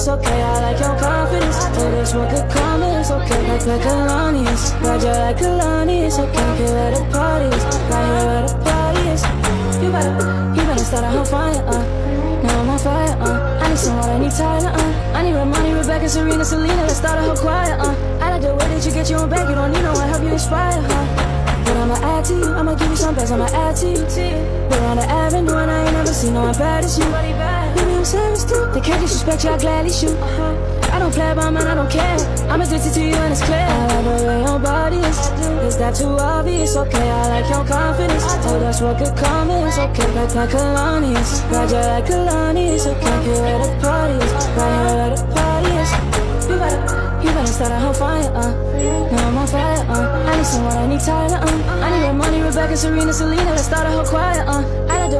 it's okay. I like your confidence. Oh, that's what could come in, it's okay. Like Kalani's, Roger like Kalani's, okay. Here where the party is, right here where the party is. You better start a whole fire, now I'm on fire, I need someone, I need Tyler, I need Ramoni, Rebecca, Serena, Selena, let's start a whole choir, I like the way that you get your own back, you don't need no one, help you inspire, But I'ma add to you, I'ma give you some best, I'ma add to you. We're on the avenue and I ain't never seen no one bad as you. Baby, I'm serious too, they can't disrespect you, I gladly shoot. I don't play about mine, I don't care. I'm addicted to you and it's clear. I like the way your body is that too obvious? Okay, I like your confidence. Oh, that's what could come in. It's okay, like Kalani's, Roger like Kalani's. Okay, here where the party is, right here where the party is. You better start a whole fire, now I'm on fire, I need someone, I need Tyler, I need Ramoni, Rebecca, Serena, Selena, let's start a whole choir, I like the